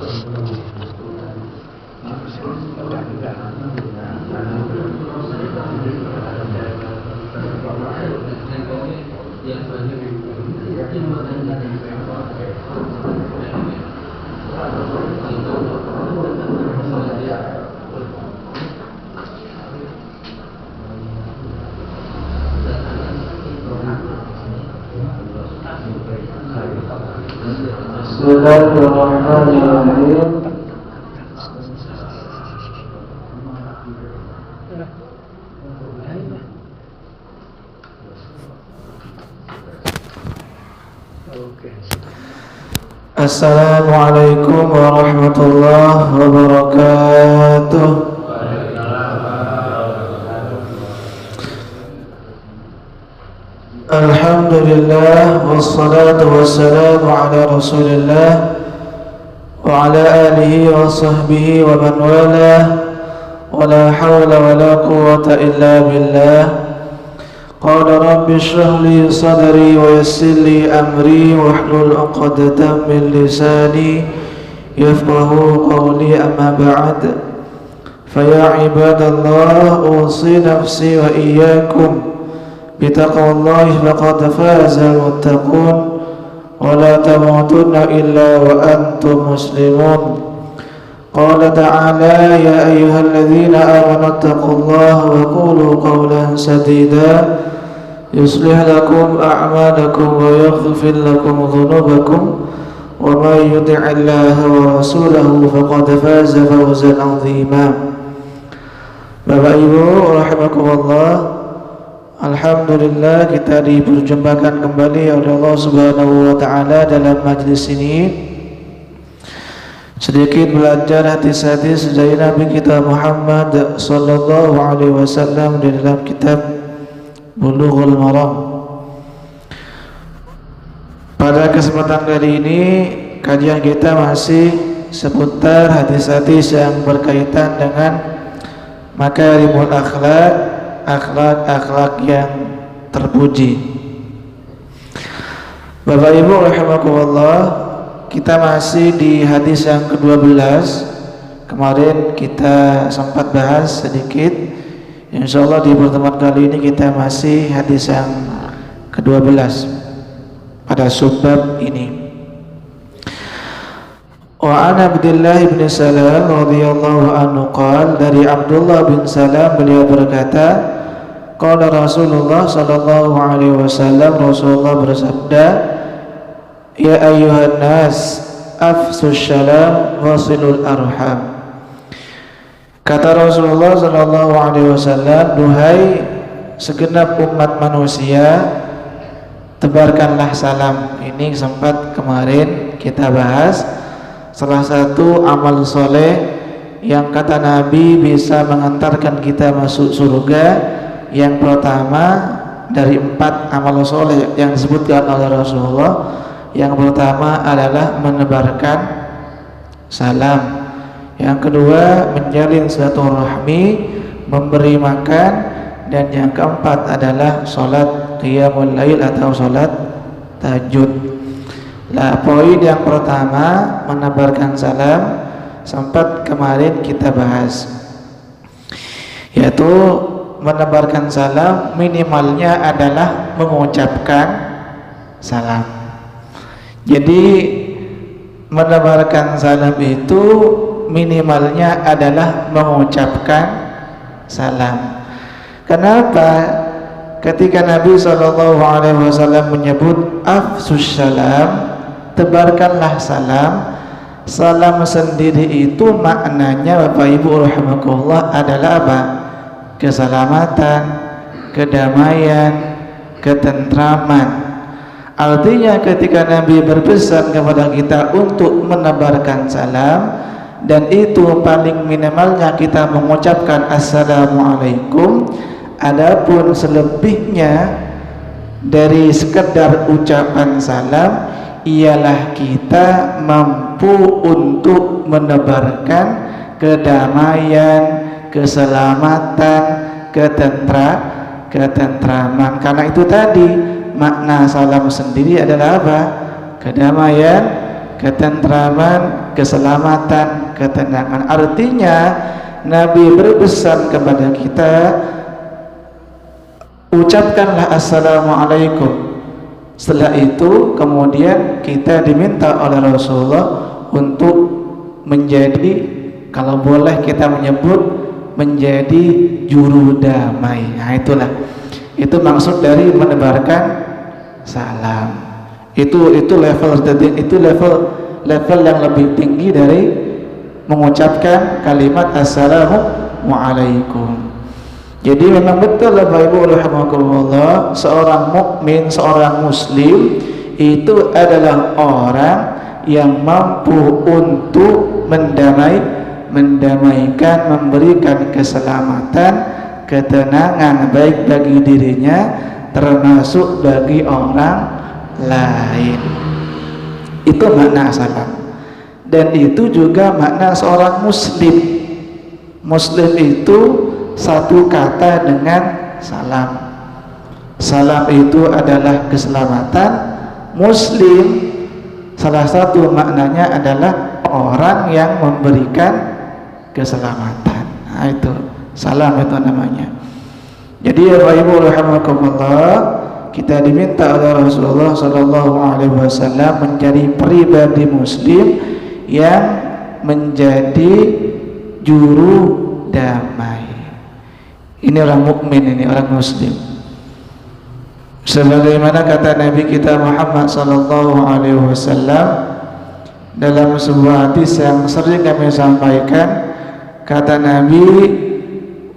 Bismillahirrahmanirrahim. Assalamualaikum warahmatullahi wabarakatuh. Alhamdulillah wassalatu wassalamu ala Rasulillah wa ala alihi wa sahbihi wa man walah wa la hawla wa la quwwata illa billah. Qala rabbi shrah li sadri wa yassir li amri wahlul 'uqdatam min lisani yafqahu qawli, amma ba'd. Fa ya ibadallah, usi nafsi wa iyyakum bitaqwallahi faqad fazal muttaqun wa la tamutunna illa wa antum muslimun. Qala ta'ala ya ayyuhalladzina amanu taqullaha wa qulu qawlan sadida yuslih lakum a'malakum wa yaghfir lakum dhunubakum wa may yuti'illaha wa rasulahu faqad faza fawzan 'azima. Bapak Ibu rahimakumullah, alhamdulillah kita diperjumpakan kembali oleh Allah Subhanahu wa taala dalam majlis ini. Sedikit belajar hadis-hadis dari Nabi kita Muhammad sallallahu alaihi wasallam di dalam kitab Bulughul Maram. Pada kesempatan kali ini kajian kita masih seputar hadis-hadis yang berkaitan dengan makarimul akhlak, akhlak-akhlak yang terpuji. Bapak Ibu rahimakumullah, kita masih di hadis yang ke-12. Kemarin kita sempat bahas sedikit. Insyaallah di pertemuan kali ini kita masih hadis yang ke-12 pada subbab ini. Wa an Abdullah bin Salam radhiyallahu anhu qala, dari Abdullah bin Salam beliau berkata, qala Rasulullah sallallahu alaihi wasallam, Rasulullah bersabda, ya ayyuhan nas afsus salam wasilul arham. Kata Rasulullah sallallahu alaihi wasallam, duhai segenap umat manusia, tebarkanlah salam. Ini sempat kemarin kita bahas salah satu amal soleh yang kata Nabi bisa mengantarkan kita masuk surga. Yang pertama dari 4 amal soleh yang disebutkan oleh Rasulullah, yang pertama adalah menebarkan salam. Yang kedua menjalin silaturahmi, memberi makan, dan yang keempat adalah salat qiyamul lail atau salat tahajud. Nah, poin yang pertama menebarkan salam sempat kemarin kita bahas, yaitu menebarkan salam minimalnya adalah mengucapkan salam. Jadi menebarkan salam itu minimalnya adalah mengucapkan salam. Kenapa? Ketika Nabi SAW menyebut afsus salam, tebarkanlah salam, salam sendiri itu maknanya Bapak Ibu rahimakumullah adalah apa? Keselamatan, kedamaian, ketentraman. Artinya ketika Nabi berpesan kepada kita untuk menebarkan salam, dan itu paling minimalnya kita mengucapkan assalamualaikum. Adapun selebihnya dari sekedar ucapan salam ialah kita mampu untuk menebarkan kedamaian, keselamatan, ketentraman. Karena itu tadi makna salam sendiri adalah apa? Kedamaian, ketentraman, keselamatan, ketenangan. Artinya Nabi berpesan kepada kita, ucapkanlah assalamualaikum. Setelah itu kemudian kita diminta oleh Rasulullah untuk menjadi, kalau boleh kita menyebut, menjadi juru damai. Nah itulah, itu maksud dari menebarkan salam. Itu level yang lebih tinggi dari mengucapkan kalimat assalamualaikum. Jadi memang betul Bapak Ibu rahimakumullah, seorang mukmin, seorang muslim itu adalah orang yang mampu untuk mendamaikan, memberikan keselamatan, ketenangan baik bagi dirinya termasuk bagi orang lain. Itu makna salam. Dan itu juga makna seorang muslim. Muslim itu satu kata dengan salam. Salam itu adalah keselamatan. Muslim salah satu maknanya adalah orang yang memberikan keselamatan. Nah itu salam itu namanya. Jadi ya Bapak Ibu rahimakumullah, kita diminta oleh Rasulullah SAW menjadi pribadi muslim yang menjadi juru damai. Ini orang mukmin, ini orang muslim. Sebagaimana kata Nabi kita Muhammad SAW dalam sebuah hadis yang sering kami sampaikan, kata Nabi,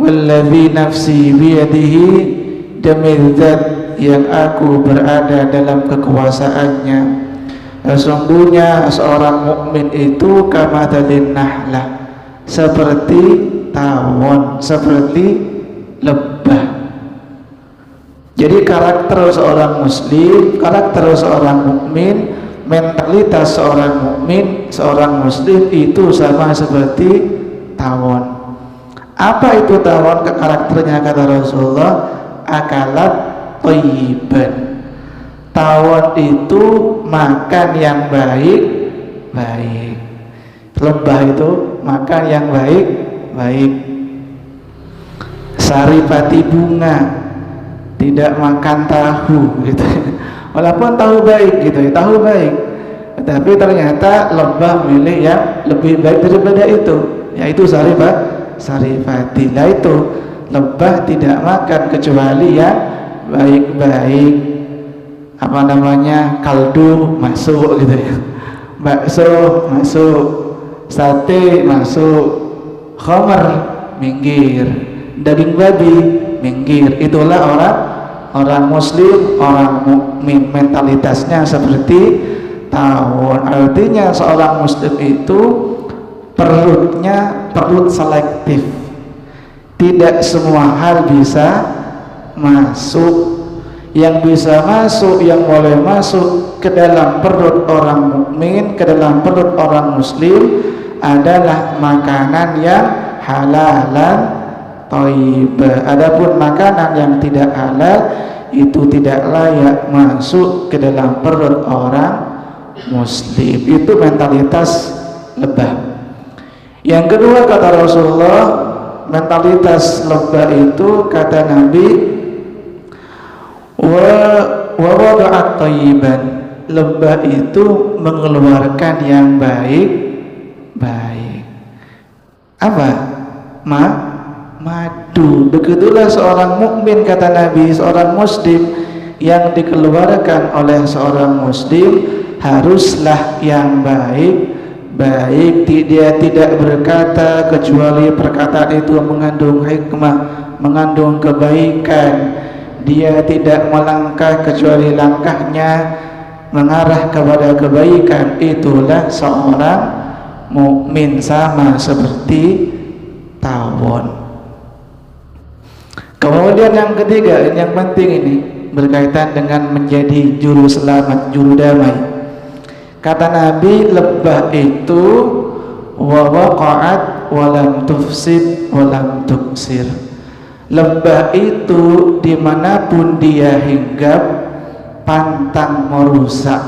"Walladzi nafsi biyadihi", demi zat yang aku berada dalam kekuasaannya, sesungguhnya seorang mukmin itu kamathalin nahlah, seperti tawon, seperti lebah. Jadi karakter seorang muslim, karakter seorang mukmin, mentalitas seorang mukmin, seorang muslim itu sama seperti tawon. Apa itu tawon? Ke karakternya kata Rasulullah, akalat thayyiban. Tawon itu makan yang baik-baik. Lebah itu makan yang baik-baik. Saripati bunga, tidak makan tahu gitu. Walaupun tahu baik gitu ya, tahu baik, tapi ternyata lebah milih yang lebih baik daripada itu, yaitu saripati. Nah itu lebah tidak makan kecuali yang baik-baik. Apa namanya, kaldu masuk gitu ya, bakso masuk, sate masuk, khamar minggir, daging babi minggir. Itulah orang muslim, orang mukmin, mentalitasnya seperti tawon. Artinya seorang muslim itu perutnya perut selektif. Tidak semua hal bisa masuk. Yang bisa masuk, yang boleh masuk ke dalam perut orang mukmin, ke dalam perut orang muslim adalah makanan yang halalan thayyibah. Adapun makanan yang tidak halal itu tidak layak masuk ke dalam perut orang muslim. Itu mentalitas lebah. Yang kedua kata Rasulullah, mentalitas lebah itu kata Nabi, wa wada'at thayyiban, lebah itu mengeluarkan yang baik-baik. Apa? Madu. Begitulah seorang mukmin kata Nabi, seorang muslim yang dikeluarkan oleh seorang muslim haruslah yang baik-baik. Dia tidak berkata kecuali perkataan itu mengandung hikmah, mengandung kebaikan. Dia tidak melangkah kecuali langkahnya mengarah kepada kebaikan. Itulah seorang mukmin, sama seperti tawon. Kemudian yang ketiga, yang penting ini berkaitan dengan menjadi juru selamat, juru damai. Kata Nabi, lebah itu wa waqa'at wa lam tufsid wa lam tuksir. Lebah itu dimanapun dia hinggap pantang merusak.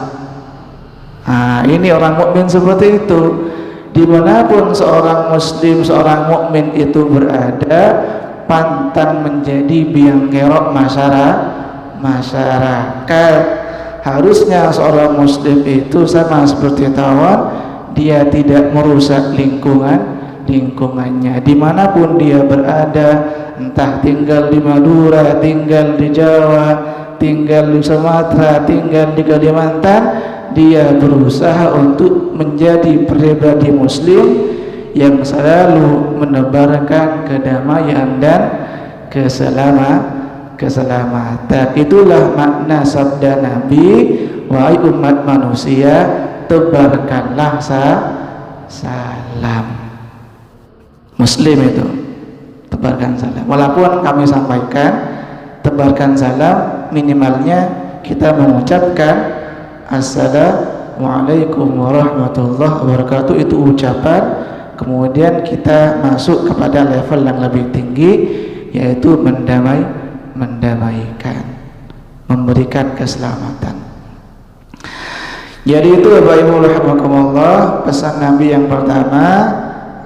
Nah, ini orang mukmin seperti itu. Dimanapun seorang muslim, seorang mukmin itu berada, pantang menjadi biang kerok masyarakat. Harusnya seorang muslim itu sama seperti tawon, dia tidak merusak lingkungannya dimanapun dia berada, entah tinggal di Madura, tinggal di Jawa, tinggal di Sumatera, tinggal di Kalimantan, dia berusaha untuk menjadi pribadi muslim yang selalu menebarkan kedamaian dan keselamatan. Itulah makna sabda Nabi, wahai umat manusia, tebarkanlah salam. Muslim itu tebarkan salam. Walaupun kami sampaikan, tebarkan salam minimalnya kita mengucapkan Assalamualaikum warahmatullahi wabarakatuh, itu ucapan. Kemudian kita masuk kepada level yang lebih tinggi, yaitu mendamaikan, memberikan keselamatan. Jadi itu Bapak Ibu rahimakumullah, pesan Nabi yang pertama,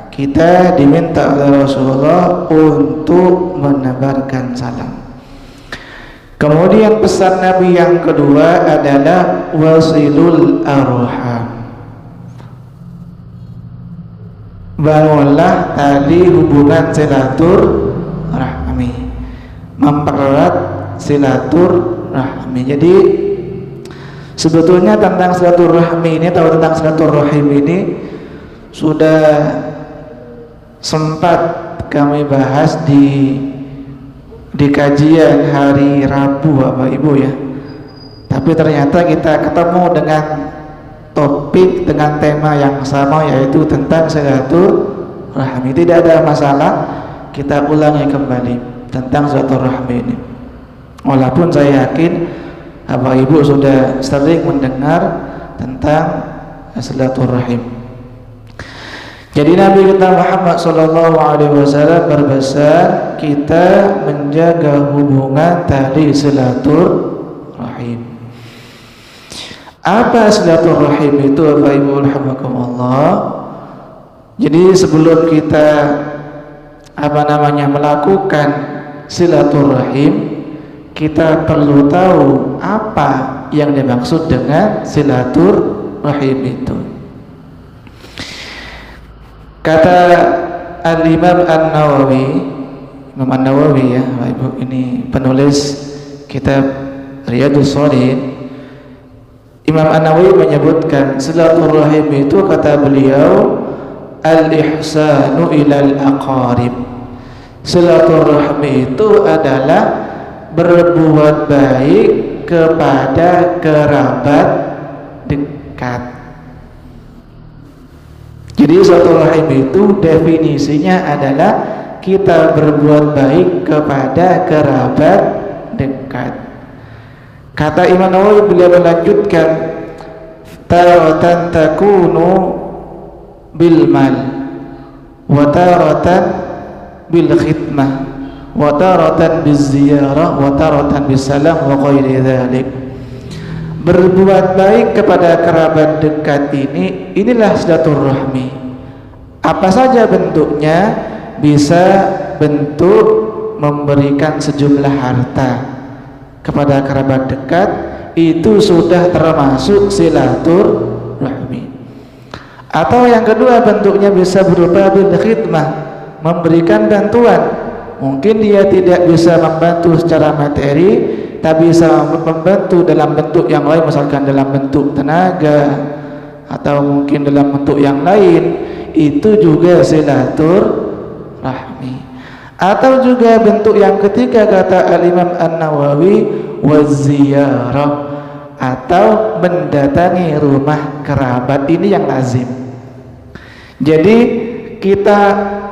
kita diminta oleh Rasulullah untuk menebarkan salam. Kemudian pesan Nabi yang kedua adalah wasilul arham. Bangunlah tali hubungan silaturahmi, mempererat silaturahmi. Jadi sebetulnya tentang silaturahmi ini, tahu tentang silaturahim ini sudah sempat kami bahas di kajian hari Rabu Bapak Ibu ya. Tapi ternyata kita ketemu dengan topik, dengan tema yang sama, yaitu tentang silaturahmi. Tidak ada masalah, kita ulangi kembali tentang silaturahmi ini. Walaupun saya yakin Bapak Ibu sudah sering mendengar tentang silaturahim. Jadi Nabi kita Muhammad SAW berpesan kita menjaga hubungan tali silaturahim. Apa silaturahim itu Bapak Ibu rahimakumullah? Jadi sebelum kita melakukan silaturahim, kita perlu tahu apa yang dimaksud dengan silaturahim itu. Kata Al-Imam An-Nawawi, Imam An-Nawawi ya Bapak Ibu, ini penulis kitab Riyadhus Shalihin. Imam An-Nawawi menyebutkan silaturahim itu, kata beliau, al-ihsanu ilal aqarib. Silaturahmi itu adalah berbuat baik kepada kerabat dekat. Jadi silaturahim itu definisinya adalah kita berbuat baik kepada kerabat dekat. Kata Imam Nawawi, beliau melanjutkan, taratan takunu bil mal, wa taratan bil khidmah, wa taratan biz ziyarah, wa taratan bis salam wa ghairi dzalik. Berbuat baik kepada kerabat dekat inilah silaturahmi. Apa saja bentuknya, bisa bentuk memberikan sejumlah harta kepada kerabat dekat, itu sudah termasuk silaturahmi. Atau yang kedua bentuknya bisa berupa bil khidmah, memberikan bantuan. Mungkin dia tidak bisa membantu secara materi, tapi bisa membantu dalam bentuk yang lain, misalkan dalam bentuk tenaga atau mungkin dalam bentuk yang lain, itu juga silaturahmi. Atau juga bentuk yang ketiga, kata Al-Imam An-Nawawi, waziyarah, atau mendatangi rumah kerabat. Ini yang lazim. Jadi kita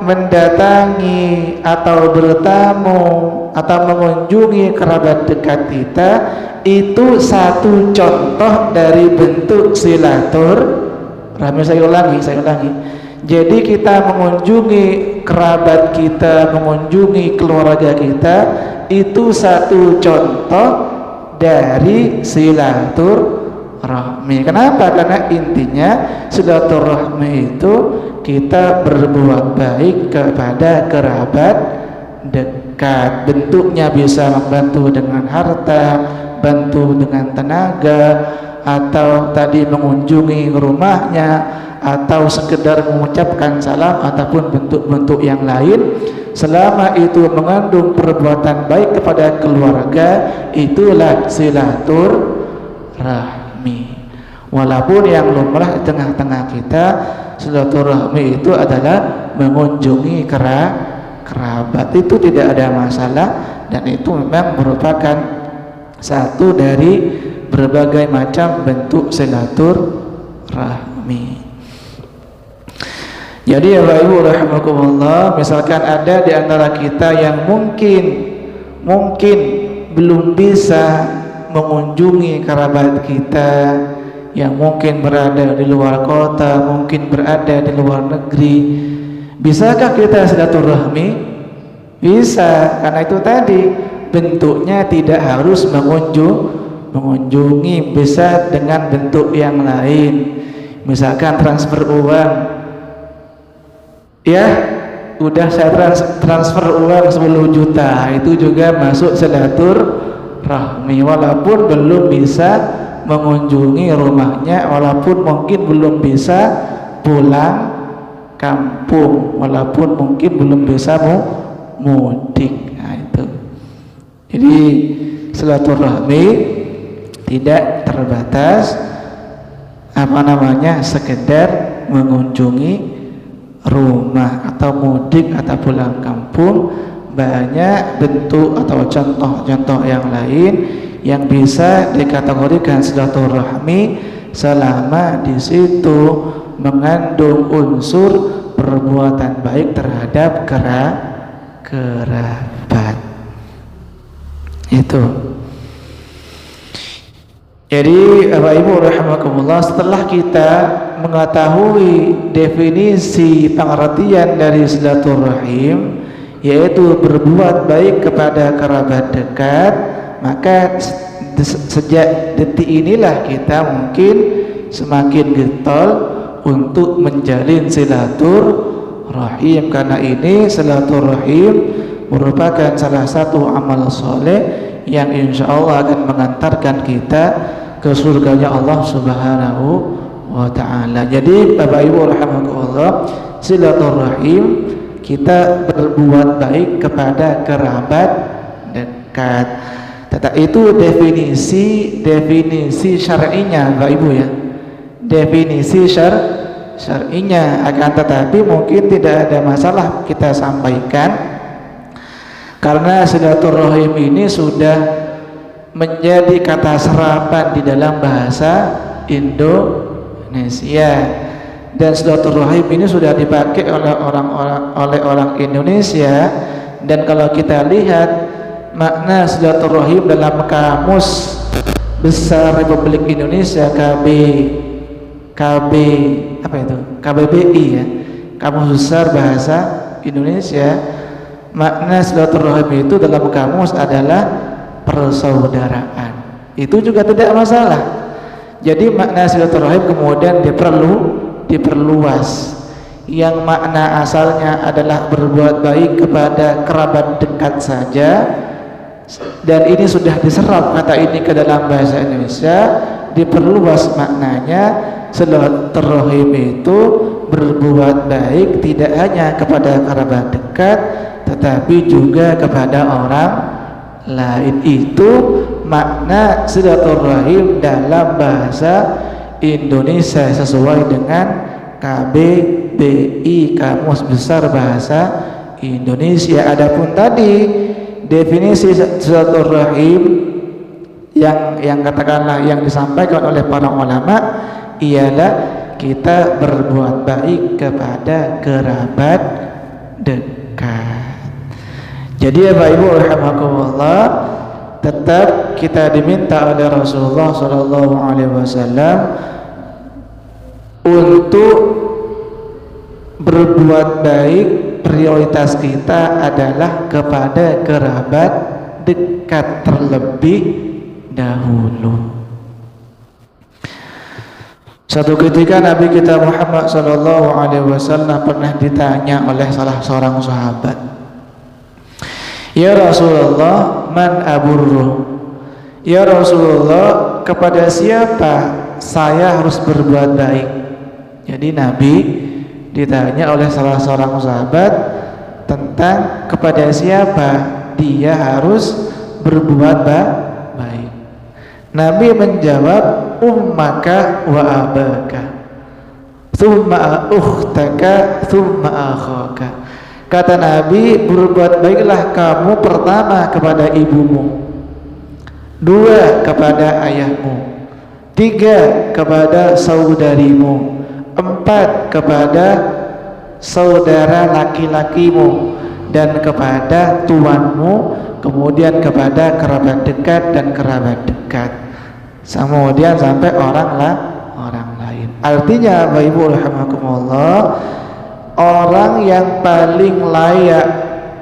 mendatangi atau bertamu atau mengunjungi kerabat dekat kita, itu satu contoh dari bentuk silaturahmi. Saya ulangi. Jadi kita mengunjungi kerabat kita, mengunjungi keluarga kita, itu satu contoh dari silaturahmi. rahmi. Kenapa? Karena intinya silaturahmi itu kita berbuat baik kepada kerabat dekat. Bentuknya bisa membantu dengan harta, bantu dengan tenaga, atau tadi mengunjungi rumahnya, atau sekedar mengucapkan salam, ataupun bentuk-bentuk yang lain. Selama itu mengandung perbuatan baik kepada keluarga, itulah silaturahmi. Walaupun yang lumrah di tengah-tengah kita, silaturahmi itu adalah mengunjungi kerabat. Itu tidak ada masalah, dan itu memang merupakan satu dari berbagai macam bentuk silaturahmi. Jadi ya Bapak Ibu rahimakumullah, misalkan ada di antara kita yang mungkin belum bisa mengunjungi kerabat kita, yang mungkin berada di luar kota, mungkin berada di luar negeri, bisakah kita silaturahmi? Bisa, karena itu tadi bentuknya tidak harus mengunjungi, bisa dengan bentuk yang lain. Misalkan transfer uang, ya udah saya transfer uang 10 juta, itu juga masuk silaturahmi, walaupun belum bisa mengunjungi rumahnya, walaupun mungkin belum bisa pulang kampung, walaupun mungkin belum bisa mudik. Nah, itu. Jadi silaturahmi tidak terbatas sekedar mengunjungi rumah atau mudik atau pulang kampung. Banyak bentuk atau contoh-contoh yang lain yang bisa dikategorikan silaturahmi selama di situ mengandung unsur perbuatan baik terhadap kerabat. Itu. Jadi Bapak Ibu rahimakumullah, setelah kita mengetahui definisi pengertian dari silaturahim, yaitu berbuat baik kepada kerabat dekat, maka sejak detik inilah kita mungkin semakin getol untuk menjalin silaturahim, karena ini silaturahim merupakan salah satu amal soleh yang insya Allah akan mengantarkan kita ke surganya Allah Subhanahu wa ta'ala. Jadi Bapak Ibu rahimakumullah, silaturahim kita berbuat baik kepada kerabat dekat. Tetapi itu definisi syar'inya Bapak Ibu ya. Definisi syar'inya, akan tetapi mungkin tidak ada masalah kita sampaikan, karena silaturahim ini sudah menjadi kata serapan di dalam bahasa Indonesia, dan silaturahim ini sudah dipakai oleh orang Indonesia. Dan kalau kita lihat makna silaturahim dalam kamus besar Republik Indonesia, KBBI ya, Kamus Besar Bahasa Indonesia, makna silaturahim itu dalam kamus adalah persaudaraan. Itu juga tidak masalah. Jadi makna silaturahim kemudian diperluas. Yang makna asalnya adalah berbuat baik kepada kerabat dekat saja, dan ini sudah diserap kata ini ke dalam bahasa Indonesia, diperluas maknanya. Silaturahim itu berbuat baik tidak hanya kepada kerabat dekat, tetapi juga kepada orang lain. Itu makna silaturahim dalam bahasa Indonesia sesuai dengan KBBI, Kamus Besar Bahasa Indonesia. Adapun tadi definisi silaturahim yang katakanlah yang disampaikan oleh para ulama ialah kita berbuat baik kepada kerabat dekat. Jadi ya Bapak Ibu rahimakumullah, tetap kita diminta oleh Rasulullah SAW untuk berbuat baik. Prioritas kita adalah kepada kerabat dekat terlebih dahulu. Satu ketika Nabi kita Muhammad SAW pernah ditanya oleh salah seorang sahabat, "Ya Rasulullah, man aburru?" Ya Rasulullah, kepada siapa saya harus berbuat baik? Jadi Nabi ditanya oleh salah seorang sahabat tentang kepada siapa dia harus berbuat baik. Nabi menjawab, ummaka wa abaka, thumma ukhtaka, thumma akhaka. Kata Nabi, berbuat baiklah kamu pertama kepada ibumu, dua kepada ayahmu, tiga kepada saudarimu, empat kepada saudara laki-lakimu, dan kepada tuanmu, kemudian kepada kerabat dekat dan kerabat dekat, kemudian sampai orang lain. Artinya Bapak Ibu rahimakumullah, orang yang paling layak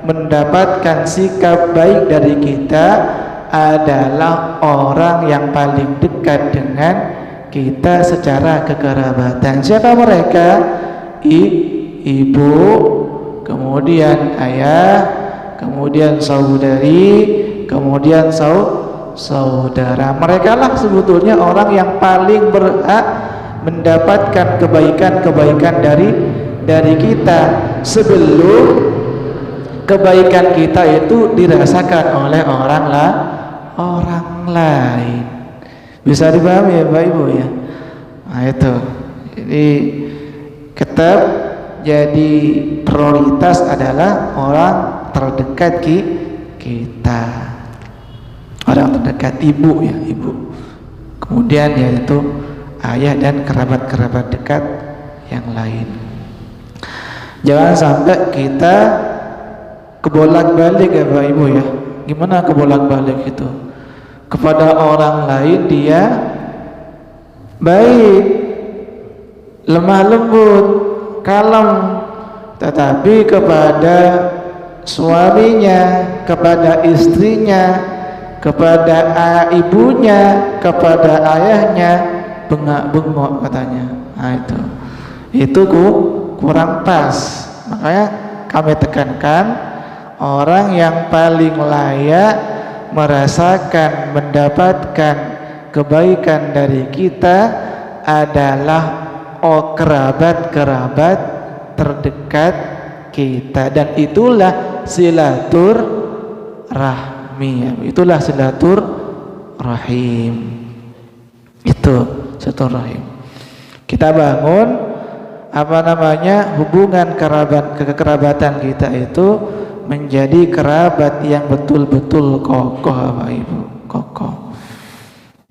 mendapatkan sikap baik dari kita adalah orang yang paling dekat dengan kita secara kekerabatan. Siapa mereka? Ibu, kemudian ayah, kemudian saudari, kemudian saudara. Mereka lah sebetulnya orang yang paling berhak mendapatkan kebaikan-kebaikan dari kita sebelum kebaikan kita itu dirasakan oleh orang lain. Bisa dipahami ya Bapak Ibu ya? Nah itu. Jadi tetap jadi prioritas adalah orang terdekat kita, orang terdekat ibu ya, ibu, kemudian yaitu ayah dan kerabat-kerabat dekat yang lain. Jangan sampai kita kebolak-balik ya Bapak Ibu ya. Gimana kebolak-balik itu? Kepada orang lain dia baik, lemah lembut, kalem, tetapi kepada suaminya, kepada istrinya, kepada ibunya, kepada ayahnya bengak-bengok katanya. Nah itu kurang pas. Makanya kami tekankan, orang yang paling layak merasakan, mendapatkan kebaikan dari kita adalah kerabat-kerabat terdekat kita, dan itulah silaturahmi, itulah silaturahim, itu silaturahim. Kita bangun hubungan kekerabatan kita itu menjadi kerabat yang betul-betul kokoh Bapak Ibu, kokoh,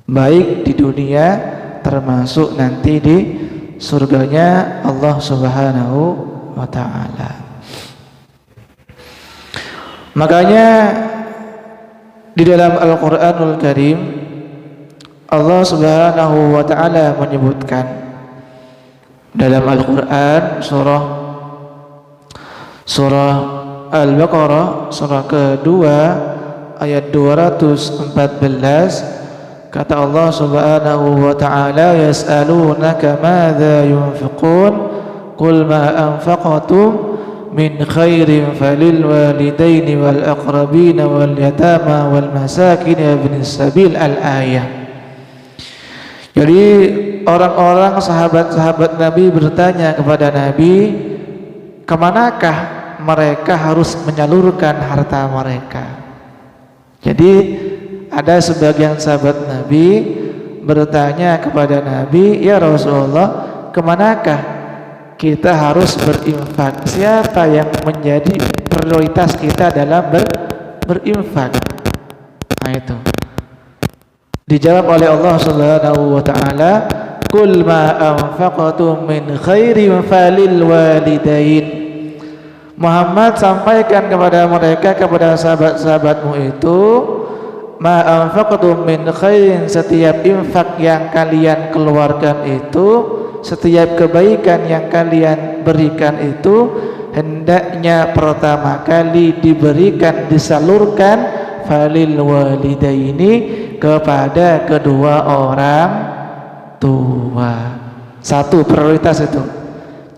baik di dunia termasuk nanti di surganya Allah Subhanahu wa ta'ala. Makanya di dalam Al-Qur'anul Karim Allah Subhanahu wa ta'ala menyebutkan dalam Al-Qur'an surah Al-Baqarah surah kedua ayat 214, kata Allah Subhanahu wa ta'ala, yas'alunaka madza yunfiqun qul ma anfaqtum min khairin falil walidaini wal aqrabina wal yatama wal masakin ibnis sabil, al-ayah. Jadi orang-orang sahabat-sahabat Nabi bertanya kepada Nabi, kemanakah mereka harus menyalurkan harta mereka. Jadi ada sebagian sahabat Nabi bertanya kepada Nabi, ya Rasulullah, kemanakah kita harus berinfak? Siapa yang menjadi prioritas kita dalam berinfak? Nah itu dijawab oleh Allah Subhanahu wa ta'ala, qul ma anfaqtum min khairin falil walidain. Muhammad, sampaikan kepada mereka, kepada sahabat-sahabatmu itu, ma anfaqtum min khairin, setiap infak yang kalian keluarkan itu, setiap kebaikan yang kalian berikan itu hendaknya pertama kali diberikan, disalurkan falil walidaini, kepada kedua orang tua. Satu, prioritas itu.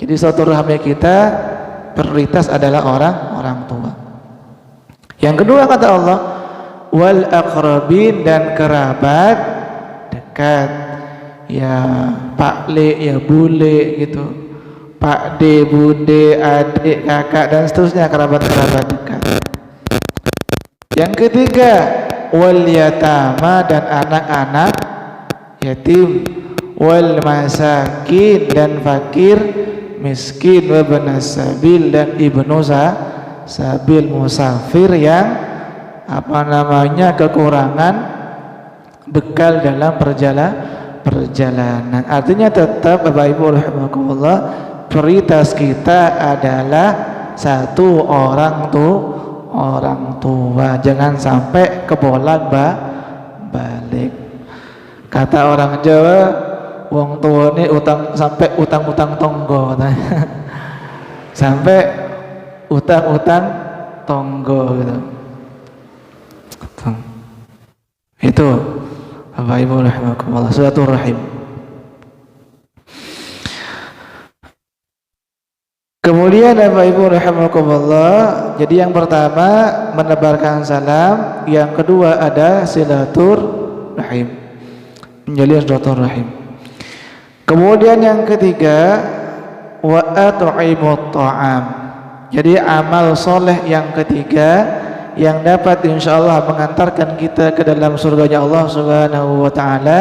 Jadi silaturahmi kita prioritas adalah orang tua. Yang kedua kata Allah, wal aqrabin, dan kerabat dekat. Ya Pak Le, ya Bule gitu. Pak D, Bude, adik, kakak, dan seterusnya, kerabat-kerabat dekat. Yang ketiga, wal yatama, dan anak-anak yatim, wal masakin, dan fakir miskin, wa ibnas sabil, dan ibnu sabil musafir yang kekurangan bekal dalam perjalanan. Artinya tetap Bapak Ibu rahimakumullah, prioritas kita adalah satu, orang tua. Jangan sampai kebolak-balik. Kata orang Jawa, wong tua ini sampai utang tonggo. Sampai utang tonggo gitu. Itu Bapak Ibu rahimakumullah, silaturahim. Kemudian Bapak Ibu rahimakumullah, jadi yang pertama menebarkan salam, yang kedua ada silaturahim, menjalin silaturahim. Kemudian yang ketiga, wa at'imut ta'am. Jadi amal soleh yang ketiga yang dapat insyaallah mengantarkan kita ke dalam surganya Allah Subhanahu wa taala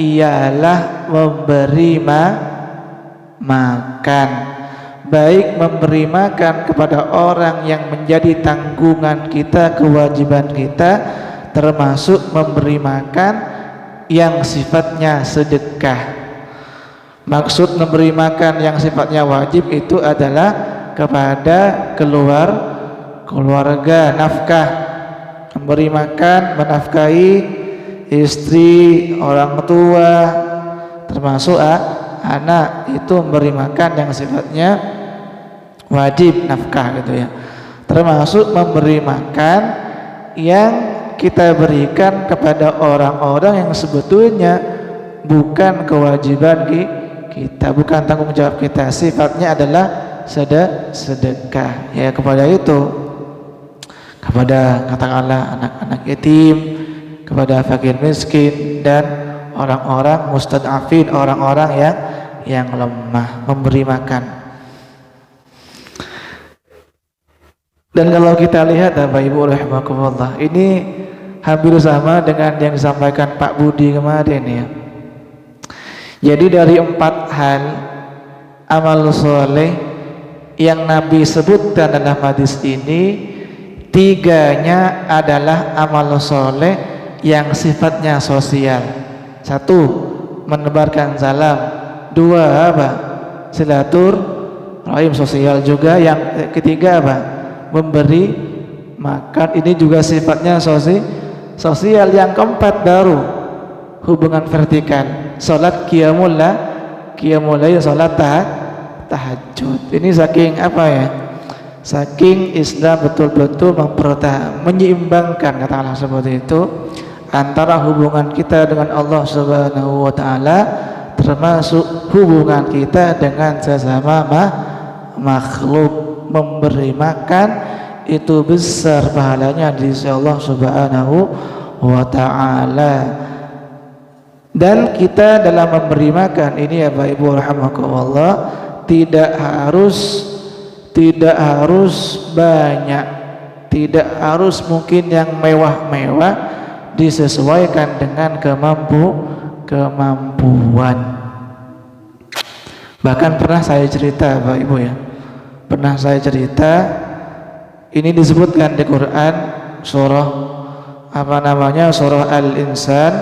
ialah memberi makan. Baik memberi makan kepada orang yang menjadi tanggungan kita, kewajiban kita, termasuk memberi makan yang sifatnya sedekah. Maksud memberi makan yang sifatnya wajib itu adalah kepada keluarga, nafkah, memberi makan, menafkahi istri, orang tua, termasuk anak, itu memberi makan yang sifatnya wajib, nafkah gitu ya. Termasuk memberi makan yang kita berikan kepada orang-orang yang sebetulnya bukan kewajiban kita, bukan tanggung jawab kita, sifatnya adalah sedekah ya, kepada katakanlah anak-anak yatim, kepada fakir miskin, dan orang-orang mustad'afin, orang-orang yang lemah, memberi makan. Dan kalau kita lihat Bapak Ibu rahimakumullah, ini hampir sama dengan yang disampaikan Pak Budi kemarin ya. Jadi dari 4 hal amal soleh yang Nabi sebutkan dalam hadis ini, 3-nya adalah amal soleh yang sifatnya sosial. 1, menebarkan salam. 2, silaturahim, sosial juga. Yang ketiga memberi makan, ini juga sifatnya sosial. Yang keempat baru hubungan vertikal, salat qiyamul lail, salat tahajud. Ini saking saking Islam betul-betul menyeimbangkan, katakanlah seperti itu, antara hubungan kita dengan Allah Subhanahu wa taala, termasuk hubungan kita dengan sesama makhluk. Memberi makan itu besar pahalanya di sisi Allah Subhanahu wa taala. Dan kita dalam memberi makan ini ya Bapak Ibu rahimakumullah, tidak harus banyak, tidak harus mungkin yang mewah-mewah, disesuaikan dengan kemampuan. Bahkan pernah saya cerita Bapak Ibu ya, ini disebutkan di Quran surah surah Al-Insan,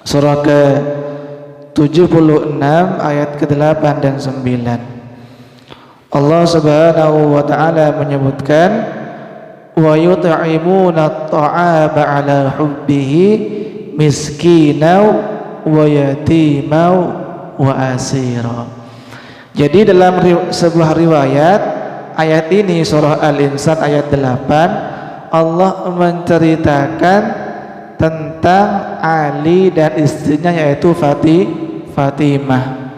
surah ke-76 ayat ke-8 dan 9. Allah Subhanahu wa taala menyebutkan, wa yut'imuna at-ta'ama 'ala hubbihi miskinan wa yatiman wa asira. Jadi dalam sebuah riwayat ayat ini, surah Al-Insan ayat 8, Allah menceritakan tentang Ali dan istrinya yaitu Fatimah.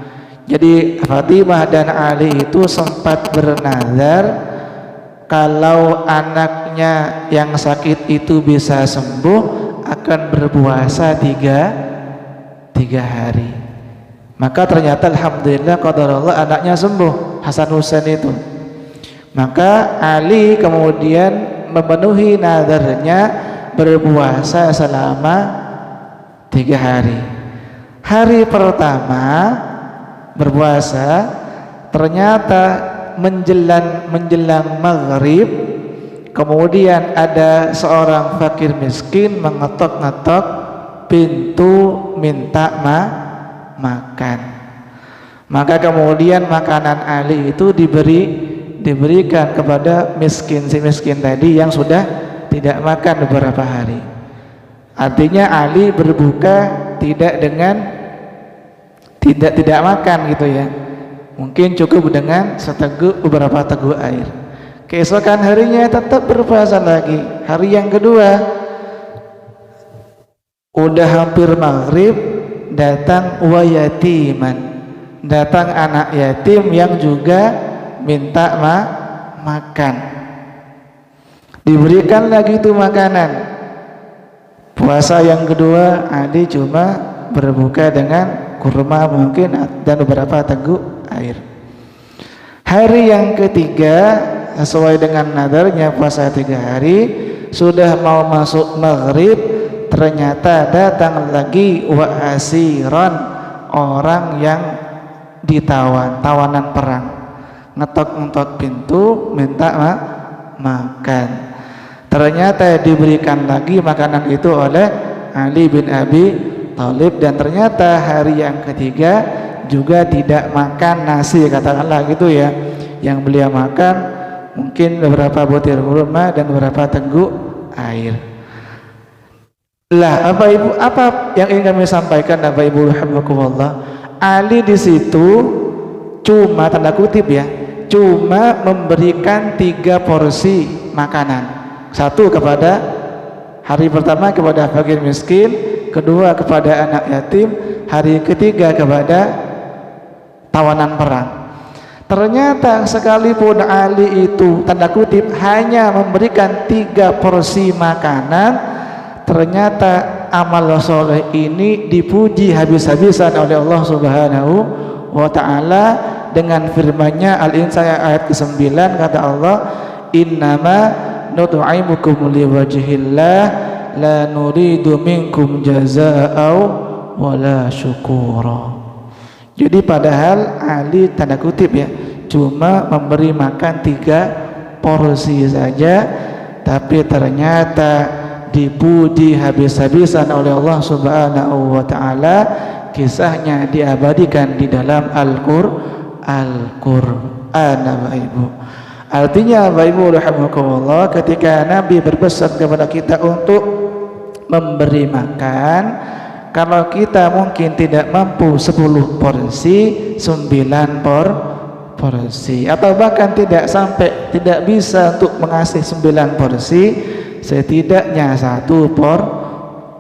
Jadi Fatimah dan Ali itu sempat bernazar kalau anaknya yang sakit itu bisa sembuh akan berpuasa tiga hari. Maka ternyata alhamdulillah qadarullah anaknya sembuh, Hasan Husain itu. Maka Ali kemudian memenuhi nazarnya berpuasa selama 3 hari. Hari pertama berpuasa, ternyata menjelang maghrib, kemudian ada seorang fakir miskin mengetok-ngetok pintu minta makan. Maka kemudian makanan Ali itu diberikan kepada si miskin tadi yang sudah tidak makan beberapa hari. Artinya Ali berbuka tidak makan gitu ya. Mungkin cukup dengan beberapa teguk air. Keesokan harinya tetap berpuasa lagi. Hari yang kedua udah hampir maghrib, datang wayatiman, datang anak yatim yang juga minta makan. Diberikan lagi itu makanan. Puasa yang kedua Ali cuma berbuka dengan kurma mungkin dan beberapa teguk air. Hari yang ketiga sesuai dengan nadarnya puasa 3 hari, sudah mau masuk maghrib, ternyata datang lagi wa'asiron, orang yang tawanan perang, ngetok-ngetok pintu minta makan. Ternyata diberikan lagi makanan itu oleh Ali bin Abi Thalib, dan ternyata hari yang ketiga juga tidak makan nasi, katakanlah gitu ya. Yang beliau makan mungkin beberapa butir kurma dan beberapa teguk air. Lah, apa yang ingin kami sampaikan Bapak Ibu rahimakumullah, Ali di situ cuma tanda kutip ya, cuma memberikan 3 porsi makanan. 1 kepada hari pertama kepada fakir miskin, kedua kepada anak yatim, hari ketiga kepada tawanan perang. Ternyata sekalipun Ali itu tanda kutip hanya memberikan 3 porsi makanan, ternyata amal soleh ini dipuji habis-habisan oleh Allah Subhanahu wa ta'ala dengan firman-Nya Al-Insan ayat ke-9, kata Allah, innama nut'imukum liwajhillah la nuridu minkum jazaa'aw wala syukura. Jadi padahal Ali tanda kutip ya cuma memberi makan 3 porsi saja, tapi ternyata dipuji habis-habisan oleh Allah Subhanahu wa ta'ala. Kisahnya diabadikan di dalam Al-Qur'an, Bapak Ibu. Artinya Bapak Ibu rahimakumullah, ketika Nabi berpesan kepada kita untuk memberi makan, kalau kita mungkin tidak mampu 10 porsi, 9 porsi, atau bahkan tidak bisa untuk mengasih 9 porsi, setidaknya 1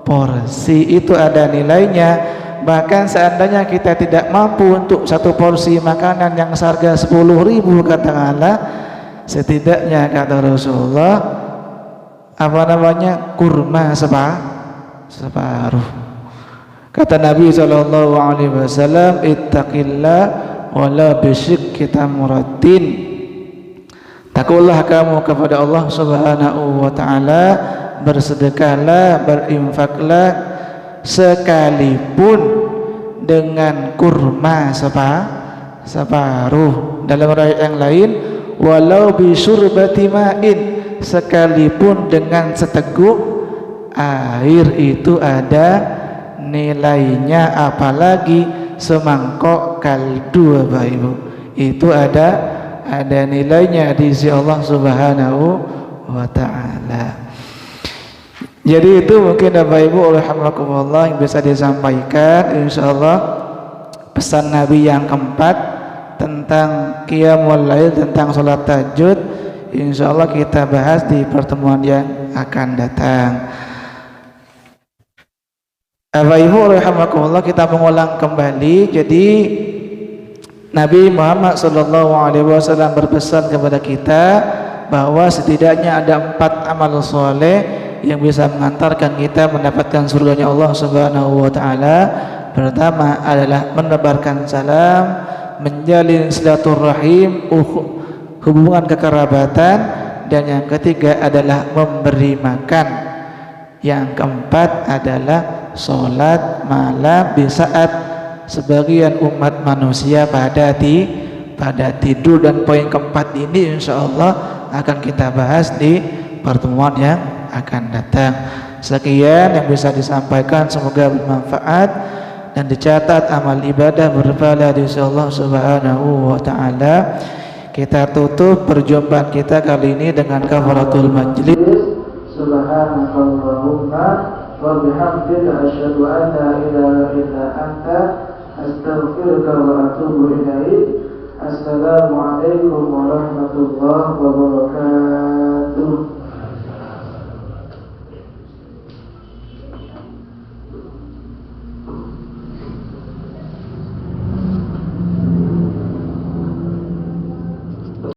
porsi itu ada nilainya. Bahkan seandainya kita tidak mampu untuk 1 porsi makanan yang seharga 10.000, katakanlah, setidaknya kata Rasulullah kurma separuh. Kata Nabi SAW, ittaqillah wala bisyikki tamratin, takutlah kamu kepada Allah Subhanahu wa ta'ala, bersedekahlah, berinfaklah sekalipun dengan kurma separuh. Dalam riwayat yang lain, walau bisurbati ma'in, sekalipun dengan seteguk air itu ada nilainya, apalagi semangkok kaldu, Bapak Ibu, itu ada nilainya di sisi Allah Subhanahu wa ta'ala. Jadi itu mungkin Bapak Ibu rahimakumullah yang bisa disampaikan, insyaallah pesan Nabi yang keempat tentang qiyamul lail, tentang salat tahajud, insyaallah kita bahas di pertemuan yang akan datang. Bapak Ibu rahimakumullah, kita mengulang kembali. Jadi Nabi Muhammad SAW berpesan kepada kita bahwa setidaknya ada 4 amal soleh yang bisa mengantarkan kita mendapatkan surganya Allah Subhanahu wa taala. Pertama adalah menebarkan salam, menjalin silaturahim, hubungan kekerabatan, dan yang ketiga adalah memberi makan. Yang keempat adalah sholat malam di saat sebagian umat manusia pada tidur. Dan poin keempat ini insya Allah akan kita bahas di pertemuan yang akan datang. Sekian yang bisa disampaikan, semoga bermanfaat dan dicatat amal ibadah berpahala di sisi Allah Subhanahu wa taala. Kita tutup perjumpaan kita kali ini dengan kafaratul majlis. Subhanakallahumma wa bihamdika asyhadu an la ilaha illa anta astaghfiruka wa atubu ilaik. Assalamualaikum warahmatullahi wabarakatuh.